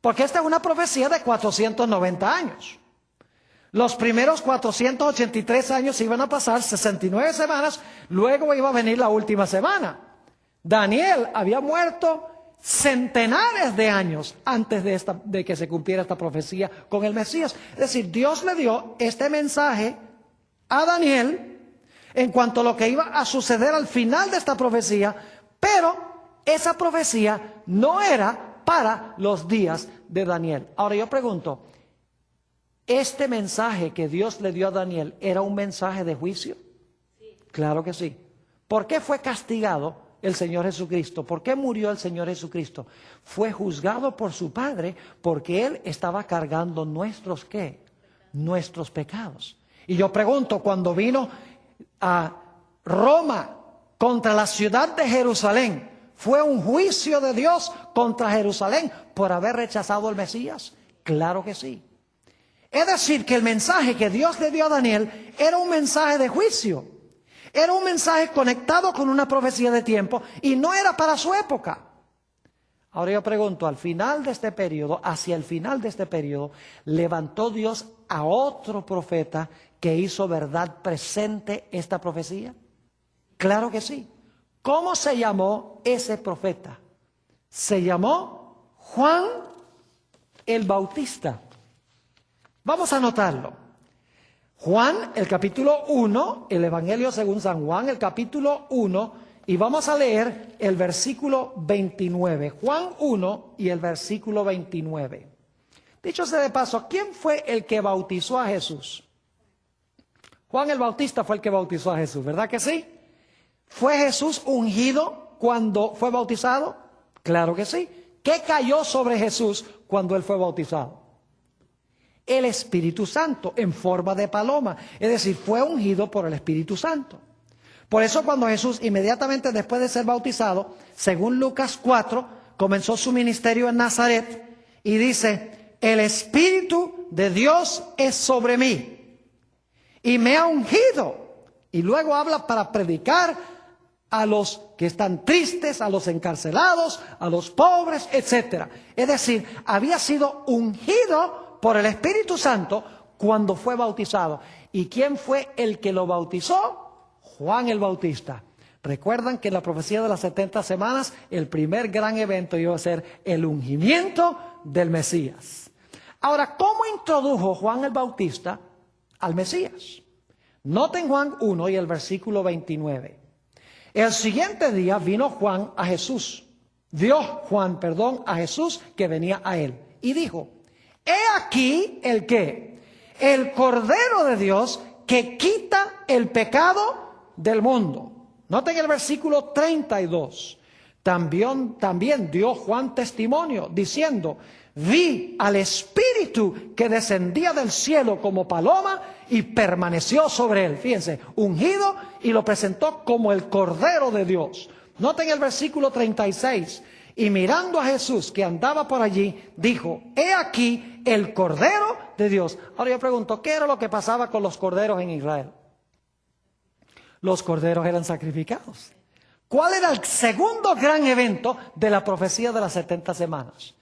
porque esta es una profecía de 490 años. Los primeros 483 años iban a pasar 69 semanas, luego iba a venir la última semana. Daniel había muerto centenares de años antes de que se cumpliera esta profecía con el Mesías. Es decir, Dios le dio este mensaje a Daniel en cuanto a lo que iba a suceder al final de esta profecía, pero esa profecía no era para los días de Daniel. Ahora yo pregunto, ¿este mensaje que Dios le dio a Daniel era un mensaje de juicio? Sí. Claro que sí. ¿Por qué fue castigado el Señor Jesucristo? ¿Por qué murió el Señor Jesucristo? Fue juzgado por su Padre porque Él estaba cargando nuestros, ¿qué? Nuestros pecados. Y yo pregunto, cuando vino a Roma contra la ciudad de Jerusalén, ¿fue un juicio de Dios contra Jerusalén por haber rechazado al Mesías? Claro que sí. Es decir, que el mensaje que Dios le dio a Daniel era un mensaje de juicio. Era un mensaje conectado con una profecía de tiempo y no era para su época. Ahora yo pregunto, al final de este periodo, hacia el final de este periodo, ¿levantó Dios a otro profeta que hizo verdad presente esta profecía? Claro que sí. ¿Cómo se llamó ese profeta? Se llamó Juan el Bautista. Vamos a anotarlo. Juan, el capítulo 1, el Evangelio según San Juan, el capítulo 1, y vamos a leer el versículo 29. Juan 1 y el versículo 29. Dicho sea de paso, ¿quién fue el que bautizó a Jesús? Juan el Bautista fue el que bautizó a Jesús, ¿verdad que sí? ¿Fue Jesús ungido cuando fue bautizado? Claro que sí. ¿Qué cayó sobre Jesús cuando él fue bautizado? El Espíritu Santo en forma de paloma, es decir, fue ungido por el Espíritu Santo. Por eso cuando Jesús inmediatamente después de ser bautizado, según Lucas 4, comenzó su ministerio en Nazaret y dice, el Espíritu de Dios es sobre mí y me ha ungido. Y luego habla para predicar a los que están tristes, a los encarcelados, a los pobres, etc. Es decir, había sido ungido por el Espíritu Santo cuando fue bautizado. ¿Y quién fue el que lo bautizó? Juan el Bautista. Recuerdan que en la profecía de las 70 semanas, el primer gran evento iba a ser el ungimiento del Mesías. Ahora, ¿cómo introdujo Juan el Bautista al Mesías? Noten Juan 1 y el versículo 29. El siguiente día vino Juan a Jesús. Vio Juan, a Jesús que venía a él. Y dijo, he aquí el ¿qué? El Cordero de Dios que quita el pecado del mundo. Noten el versículo 32. También dio Juan testimonio diciendo, vi al Espíritu que descendía del cielo como paloma y permaneció sobre él. Fíjense, ungido y lo presentó como el Cordero de Dios. Noten el versículo 36. Y mirando a Jesús que andaba por allí, dijo, he aquí el Cordero de Dios. Ahora yo pregunto, ¿qué era lo que pasaba con los corderos en Israel? Los corderos eran sacrificados. ¿Cuál era el segundo gran evento de la profecía de las 70 semanas?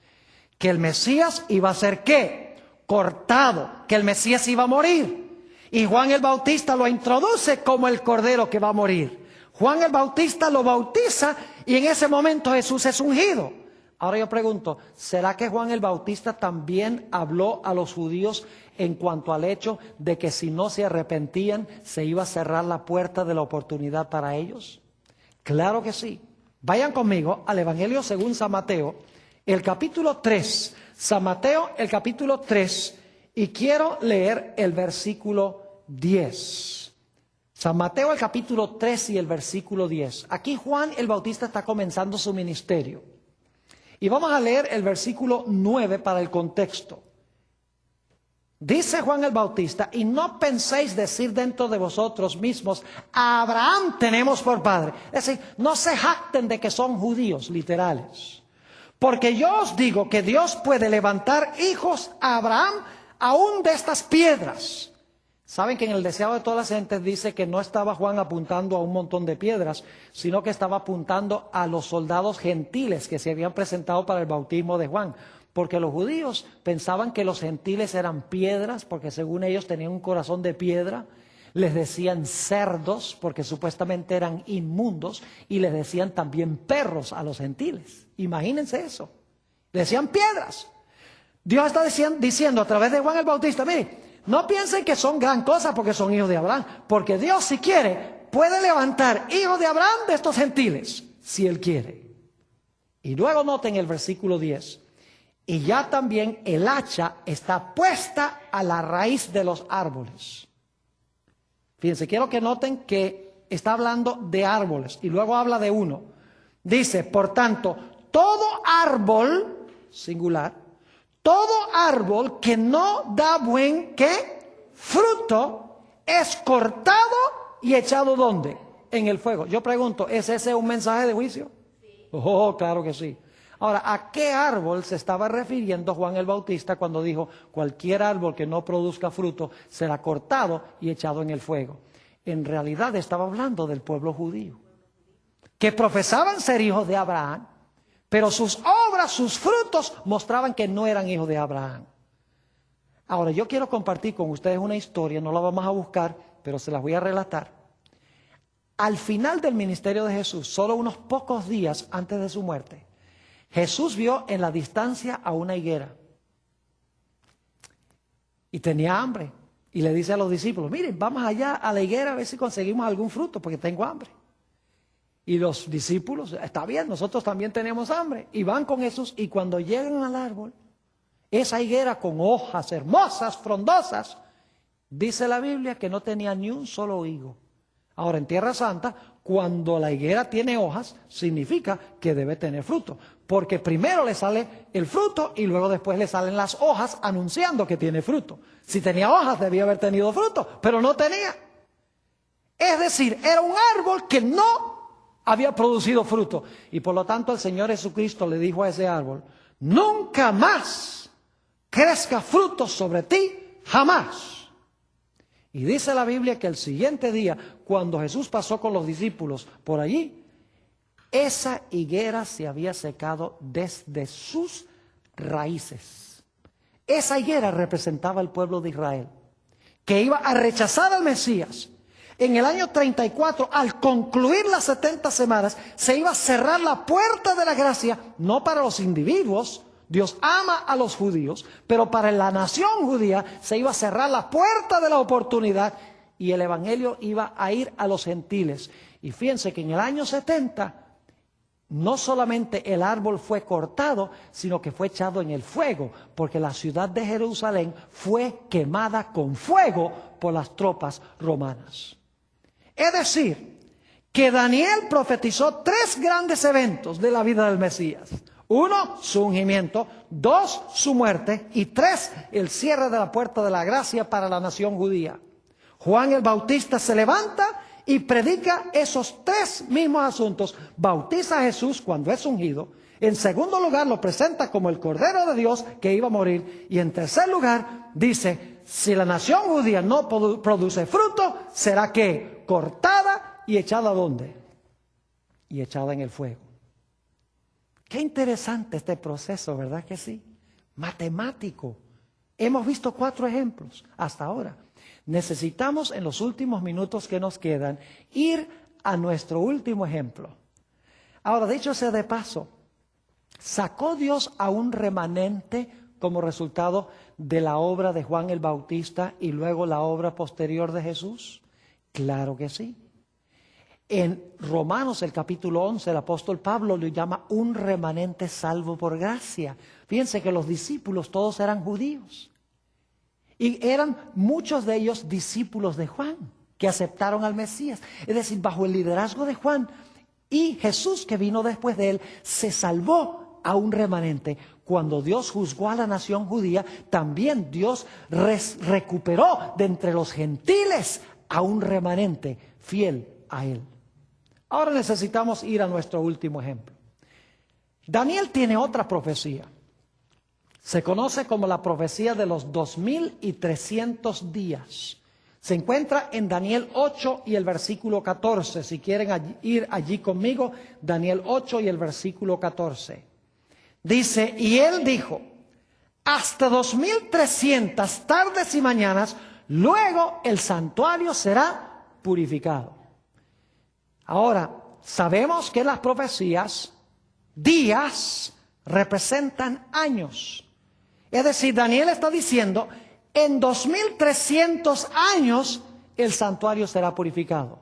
Que el Mesías iba a ser ¿qué? Cortado, que el Mesías iba a morir. Y Juan el Bautista lo introduce como el Cordero que va a morir. Juan el Bautista lo bautiza y en ese momento Jesús es ungido. Ahora yo pregunto, ¿será que Juan el Bautista también habló a los judíos en cuanto al hecho de que si no se arrepentían se iba a cerrar la puerta de la oportunidad para ellos? Claro que sí. Vayan conmigo al Evangelio según San Mateo, el capítulo 3. San Mateo, el capítulo 3, y quiero leer el versículo 10. San Mateo, el capítulo 3 y el versículo 10. Aquí Juan el Bautista está comenzando su ministerio. Y vamos a leer el versículo 9 para el contexto. Dice Juan el Bautista: y no penséis decir dentro de vosotros mismos, a Abraham tenemos por padre. Es decir, no se jacten de que son judíos literales. Porque yo os digo que Dios puede levantar hijos a Abraham aún de estas piedras. Saben que en el deseado de todas las gentes dice que no estaba Juan apuntando a un montón de piedras, sino que estaba apuntando a los soldados gentiles que se habían presentado para el bautismo de Juan. Porque los judíos pensaban que los gentiles eran piedras, porque según ellos tenían un corazón de piedra. Les decían cerdos, porque supuestamente eran inmundos, y les decían también perros a los gentiles. Imagínense eso. Le decían piedras. Dios está diciendo a través de Juan el Bautista: mire, no piensen que son gran cosa porque son hijos de Abraham, porque Dios, si quiere, puede levantar hijos de Abraham de estos gentiles, si Él quiere. Y luego noten el versículo 10. Y ya también el hacha está puesta a la raíz de los árboles. Fíjense, quiero que noten que está hablando de árboles y luego habla de uno. Dice, por tanto, todo árbol, singular, todo árbol que no da buen, ¿qué? Fruto, es cortado y echado ¿dónde? En el fuego. Yo pregunto, ¿es ese un mensaje de juicio? Sí. Oh, claro que sí. Ahora, ¿a qué árbol se estaba refiriendo Juan el Bautista cuando dijo cualquier árbol que no produzca fruto será cortado y echado en el fuego? En realidad estaba hablando del pueblo judío, que profesaban ser hijos de Abraham, pero sus obras, sus frutos mostraban que no eran hijos de Abraham. Ahora, yo quiero compartir con ustedes una historia, no la vamos a buscar, pero se las voy a relatar. Al final del ministerio de Jesús, solo unos pocos días antes de su muerte, Jesús vio en la distancia a una higuera y tenía hambre. Y le dice a los discípulos, miren, vamos allá a la higuera a ver si conseguimos algún fruto porque tengo hambre. Y los discípulos, está bien, nosotros también tenemos hambre. Y van con Jesús y cuando llegan al árbol, esa higuera con hojas hermosas, frondosas, dice la Biblia que no tenía ni un solo higo. Ahora, en Tierra Santa, cuando la higuera tiene hojas, significa que debe tener fruto. Porque primero le sale el fruto y luego después le salen las hojas anunciando que tiene fruto. Si tenía hojas, debía haber tenido fruto, pero no tenía. Es decir, era un árbol que no había producido fruto. Y por lo tanto el Señor Jesucristo le dijo a ese árbol, nunca más crezca fruto sobre ti, jamás. Y dice la Biblia que el siguiente día, cuando Jesús pasó con los discípulos por allí, esa higuera se había secado desde sus raíces. Esa higuera representaba al pueblo de Israel, que iba a rechazar al Mesías. En el año 34, al concluir las 70 semanas, se iba a cerrar la puerta de la gracia, no para los individuos. Dios ama a los judíos, pero para la nación judía se iba a cerrar la puerta de la oportunidad y el evangelio iba a ir a los gentiles. Y fíjense que en el año 70, no solamente el árbol fue cortado, sino que fue echado en el fuego, porque la ciudad de Jerusalén fue quemada con fuego por las tropas romanas. Es decir, que Daniel profetizó 3 grandes eventos de la vida del Mesías. 1, su ungimiento. 2, su muerte. Y 3, el cierre de la puerta de la gracia para la nación judía. Juan el Bautista se levanta y predica esos 3 mismos asuntos. Bautiza a Jesús cuando es ungido. En segundo lugar, lo presenta como el Cordero de Dios que iba a morir. Y en tercer lugar, dice, si la nación judía no produce fruto, será que cortada y echada ¿dónde? Y echada en el fuego. Qué interesante este proceso, ¿verdad que sí? Matemático. Hemos visto 4 ejemplos hasta ahora. Necesitamos en los últimos minutos que nos quedan ir a nuestro último ejemplo. Ahora, dicho sea de paso, ¿sacó Dios a un remanente como resultado de la obra de Juan el Bautista y luego la obra posterior de Jesús? Claro que sí. En Romanos, el capítulo 11, el apóstol Pablo lo llama un remanente salvo por gracia. Fíjense que los discípulos todos eran judíos. Y eran muchos de ellos discípulos de Juan, que aceptaron al Mesías. Es decir, bajo el liderazgo de Juan y Jesús, que vino después de él, se salvó a un remanente. Cuando Dios juzgó a la nación judía, también Dios recuperó de entre los gentiles a un remanente fiel a Él. Ahora necesitamos ir a nuestro último ejemplo. Daniel tiene otra profecía. Se conoce como la profecía de los 2300 días. Se encuentra en Daniel 8 y el versículo 14. Si quieren ir allí conmigo, Daniel 8 y el versículo 14. Dice, y él dijo, hasta 2300 tardes y mañanas, luego el santuario será purificado. Ahora, sabemos que las profecías, días, representan años. Es decir, Daniel está diciendo, en 2300 años el santuario será purificado.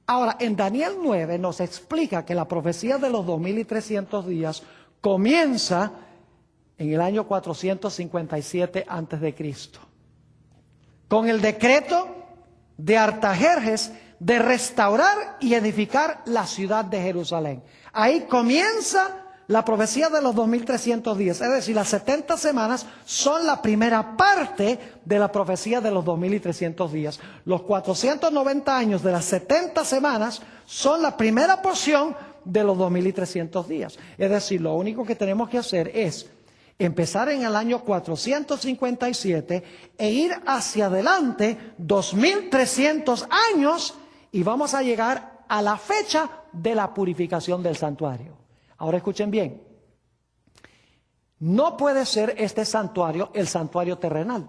Ahora, en Daniel 9 nos explica que la profecía de los 2300 días comienza en el año 457 a.C., con el decreto de Artajerjes de restaurar y edificar la ciudad de Jerusalén. Ahí comienza la profecía de los 2300 días, es decir, las 70 semanas son la primera parte de la profecía de los 2300 días. Los 490 años de las 70 semanas son la primera porción de los 2300 días. Es decir, lo único que tenemos que hacer es empezar en el año 457 e ir hacia adelante 2300 años y vamos a llegar a la fecha de la purificación del santuario. Ahora escuchen bien, no puede ser este santuario el santuario terrenal.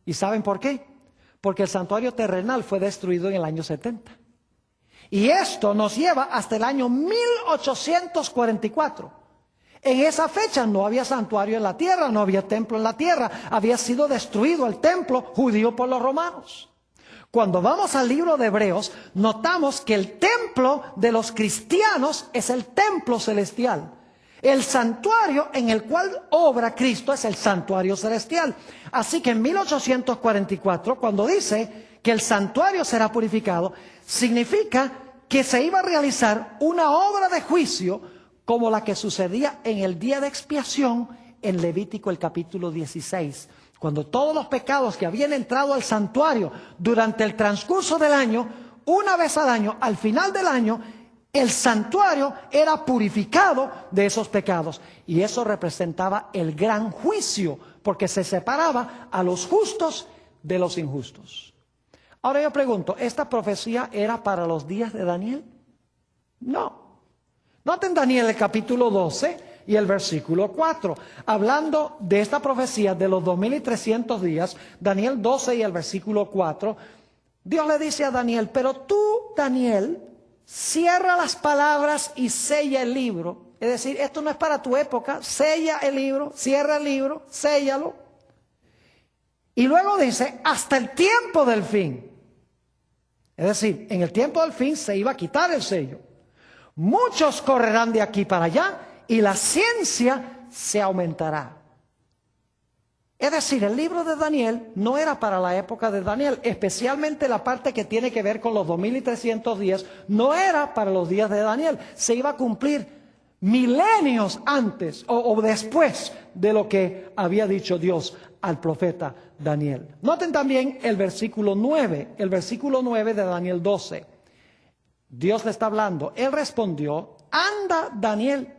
¿Y saben por qué? Porque el santuario terrenal fue destruido en el año 70. Y esto nos lleva hasta el año 1844. En esa fecha no había santuario en la tierra, no había templo en la tierra, había sido destruido el templo judío por los romanos. Cuando vamos al libro de Hebreos, notamos que el templo de los cristianos es el templo celestial. El santuario en el cual obra Cristo es el santuario celestial. Así que en 1844, cuando dice que el santuario será purificado, significa que se iba a realizar una obra de juicio como la que sucedía en el día de expiación en Levítico el capítulo 16. Cuando todos los pecados que habían entrado al santuario durante el transcurso del año, una vez al año, al final del año, el santuario era purificado de esos pecados. Y eso representaba el gran juicio, porque se separaba a los justos de los injustos. Ahora yo pregunto, ¿esta profecía era para los días de Daniel? No. Noten Daniel el capítulo 12 y el versículo 4. Hablando de esta profecía de los 2300 días, Daniel 12 y el versículo 4, Dios le dice a Daniel, pero tú, Daniel, cierra las palabras y sella el libro. Es decir, esto no es para tu época, sella el libro, cierra el libro, séllalo. Y luego dice, hasta el tiempo del fin. Es decir, en el tiempo del fin se iba a quitar el sello. Muchos correrán de aquí para allá y la ciencia se aumentará. Es decir, el libro de Daniel no era para la época de Daniel, especialmente la parte que tiene que ver con los 2300 días, no era para los días de Daniel. Se iba a cumplir milenios antes o después de lo que había dicho Dios al profeta Daniel. Noten también el versículo 9 de Daniel 12. Dios le está hablando. Él respondió, anda Daniel,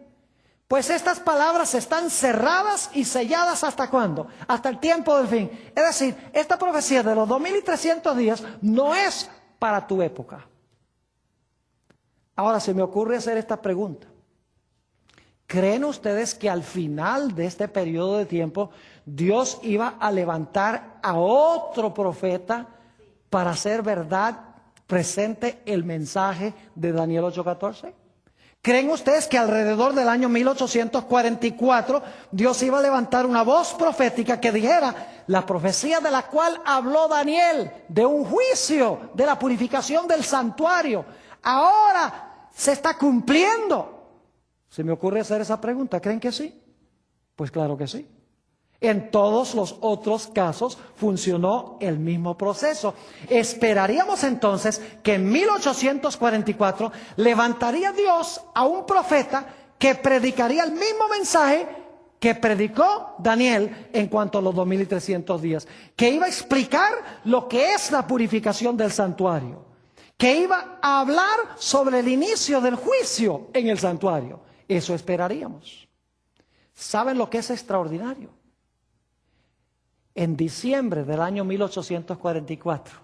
pues estas palabras están cerradas y selladas ¿hasta cuándo? Hasta el tiempo del fin. Es decir, esta profecía de los 2300 días no es para tu época. Ahora se me ocurre hacer esta pregunta. ¿Creen ustedes que al final de este periodo de tiempo Dios iba a levantar a otro profeta para hacer verdad presente el mensaje de Daniel 8:14? ¿Creen ustedes que alrededor del año 1844 Dios iba a levantar una voz profética que dijera la profecía de la cual habló Daniel, de un juicio, de la purificación del santuario, ahora se está cumpliendo? Se me ocurre hacer esa pregunta. ¿Creen que sí? Pues claro que sí. En todos los otros casos funcionó el mismo proceso. Esperaríamos entonces que en 1844 levantaría Dios a un profeta que predicaría el mismo mensaje que predicó Daniel en cuanto a los 2300 días, que iba a explicar lo que es la purificación del santuario, que iba a hablar sobre el inicio del juicio en el santuario. Eso esperaríamos. ¿Saben lo que es extraordinario? En diciembre del año 1844,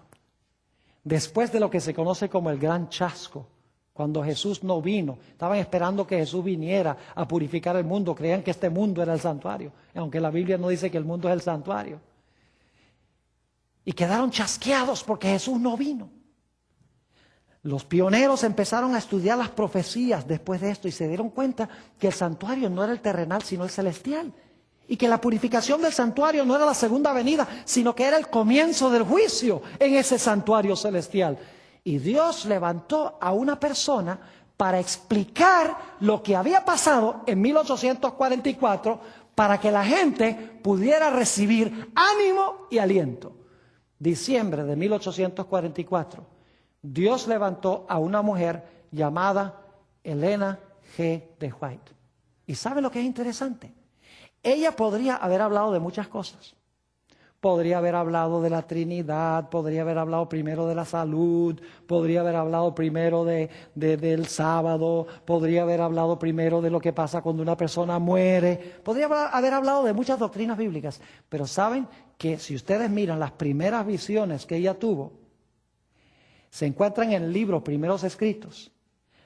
después de lo que se conoce como el Gran Chasco, cuando Jesús no vino, estaban esperando que Jesús viniera a purificar el mundo, creían que este mundo era el santuario, aunque la Biblia no dice que el mundo es el santuario. Y quedaron chasqueados porque Jesús no vino. Los pioneros empezaron a estudiar las profecías después de esto y se dieron cuenta que el santuario no era el terrenal, sino el celestial. Y que la purificación del santuario no era la segunda venida, sino que era el comienzo del juicio en ese santuario celestial. Y Dios levantó a una persona para explicar lo que había pasado en 1844 para que la gente pudiera recibir ánimo y aliento. Diciembre de 1844, Dios levantó a una mujer llamada Elena G. de White. ¿Y sabe lo que es interesante? Ella podría haber hablado de muchas cosas. Podría haber hablado de la Trinidad, podría haber hablado primero de la salud, podría haber hablado primero del sábado, podría haber hablado primero de lo que pasa cuando una persona muere, podría haber hablado de muchas doctrinas bíblicas. Pero saben que si ustedes miran las primeras visiones que ella tuvo, se encuentran en el libro Primeros Escritos.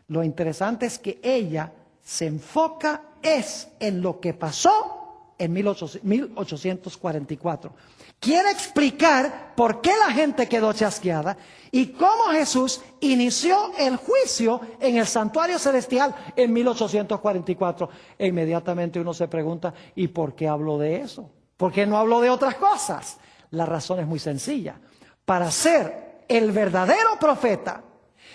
Lo interesante es que ella se enfoca en lo que pasó en 1844. Quiere explicar por qué la gente quedó chasqueada y cómo Jesús inició el juicio en el santuario celestial en 1844. E inmediatamente uno se pregunta, ¿y por qué habló de eso? ¿Por qué no habló de otras cosas? La razón es muy sencilla. Para ser el verdadero profeta,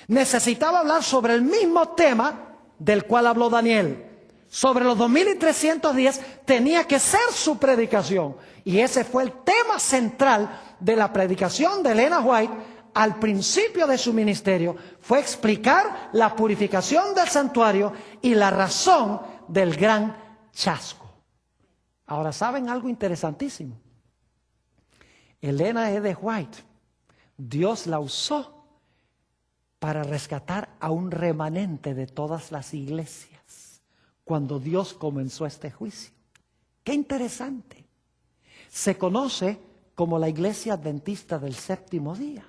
necesitaba hablar sobre el mismo tema del cual habló Daniel. Sobre los 2300 días tenía que ser su predicación. Y ese fue el tema central de la predicación de Elena White al principio de su ministerio. Fue explicar la purificación del santuario y la razón del gran chasco. Ahora, ¿saben algo interesantísimo? Elena G. de White, Dios la usó para rescatar a un remanente de todas las iglesias cuando Dios comenzó este juicio. ¡Qué interesante! Se conoce como la Iglesia Adventista del Séptimo Día.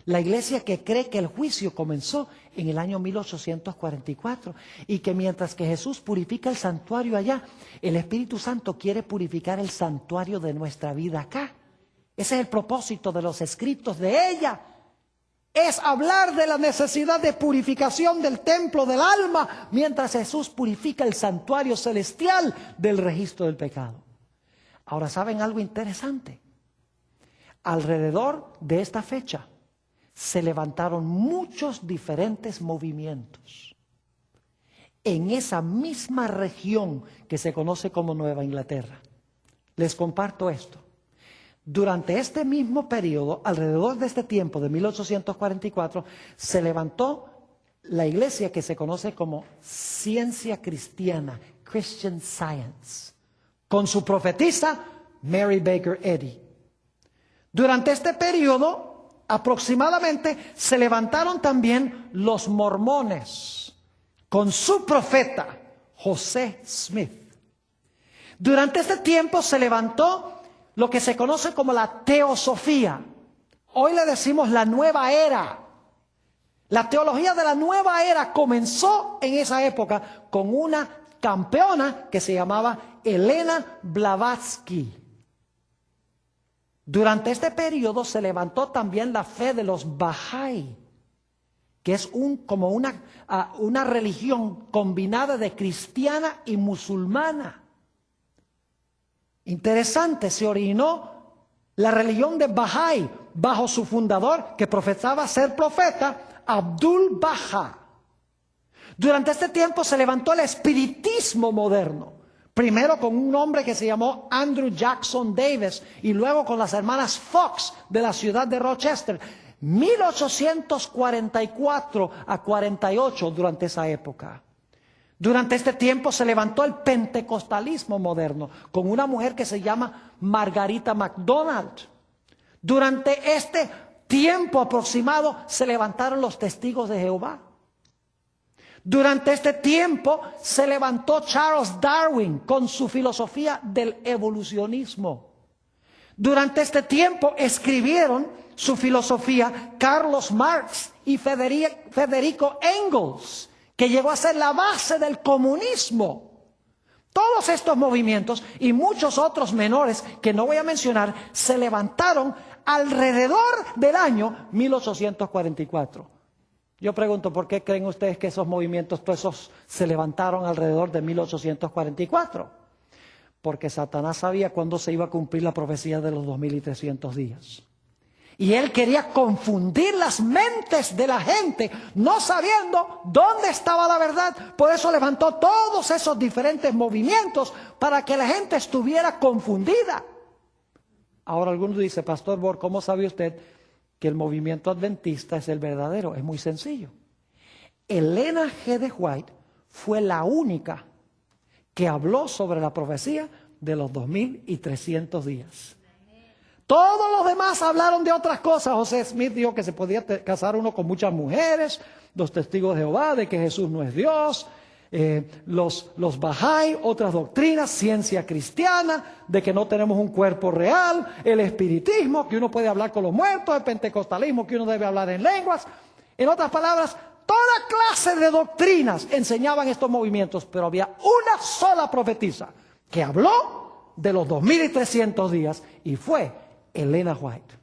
La iglesia que cree que el juicio comenzó en el año 1844 y que mientras que Jesús purifica el santuario allá, el Espíritu Santo quiere purificar el santuario de nuestra vida acá. Ese es el propósito de los escritos de ella. Es hablar de la necesidad de purificación del templo del alma mientras Jesús purifica el santuario celestial del registro del pecado. Ahora, ¿saben algo interesante? Alrededor de esta fecha se levantaron muchos diferentes movimientos en esa misma región que se conoce como Nueva Inglaterra. Les comparto esto. Durante este mismo periodo, alrededor de este tiempo de 1844, se levantó la iglesia que se conoce como Ciencia Cristiana, Christian Science, con su profetisa Mary Baker Eddy. Durante este periodo, aproximadamente, se levantaron también los mormones, con su profeta José Smith. Durante este tiempo se levantó lo que se conoce como la teosofía. Hoy le decimos la nueva era. La teología de la nueva era comenzó en esa época con una campeona que se llamaba Elena Blavatsky. Durante este periodo se levantó también la fe de los Bahá'í, que es como una religión combinada de cristiana y musulmana. Interesante, se originó la religión de Bahá'í bajo su fundador, que profesaba ser profeta, Abdul Baha. Durante este tiempo se levantó el espiritismo moderno, primero con un hombre que se llamó Andrew Jackson Davis y luego con las hermanas Fox de la ciudad de Rochester, 1844 a 48 durante esa época. Durante este tiempo se levantó el pentecostalismo moderno con una mujer que se llama Margarita MacDonald. Durante este tiempo aproximado se levantaron los testigos de Jehová. Durante este tiempo se levantó Charles Darwin con su filosofía del evolucionismo. Durante este tiempo escribieron su filosofía Carlos Marx y Federico Engels, que llegó a ser la base del comunismo. Todos estos movimientos y muchos otros menores que no voy a mencionar se levantaron alrededor del año 1844. Yo pregunto, ¿por qué creen ustedes que esos movimientos, todos esos, se levantaron alrededor de 1844? Porque Satanás sabía cuándo se iba a cumplir la profecía de los 2300 días. Y él quería confundir las mentes de la gente, no sabiendo dónde estaba la verdad. Por eso levantó todos esos diferentes movimientos para que la gente estuviera confundida. Ahora algunos dicen, Pastor Bor, ¿cómo sabe usted que el movimiento adventista es el verdadero? Es muy sencillo. Elena G. de White fue la única que habló sobre la profecía de los 2300 días. Todos los demás hablaron de otras cosas. José Smith dijo que se podía casar uno con muchas mujeres, los testigos de Jehová, de que Jesús no es Dios, los Bahá'í, otras doctrinas, ciencia cristiana, de que no tenemos un cuerpo real, el espiritismo, que uno puede hablar con los muertos, el pentecostalismo, que uno debe hablar en lenguas. En otras palabras, toda clase de doctrinas enseñaban estos movimientos, pero había una sola profetisa que habló de los 2300 días y fue Elena White.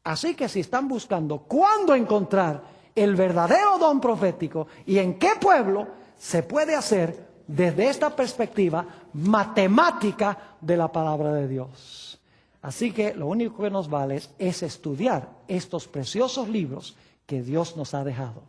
Así que si están buscando cuándo encontrar el verdadero don profético y en qué pueblo, se puede hacer desde esta perspectiva matemática de la palabra de Dios. Así que lo único que nos vale es estudiar estos preciosos libros que Dios nos ha dejado.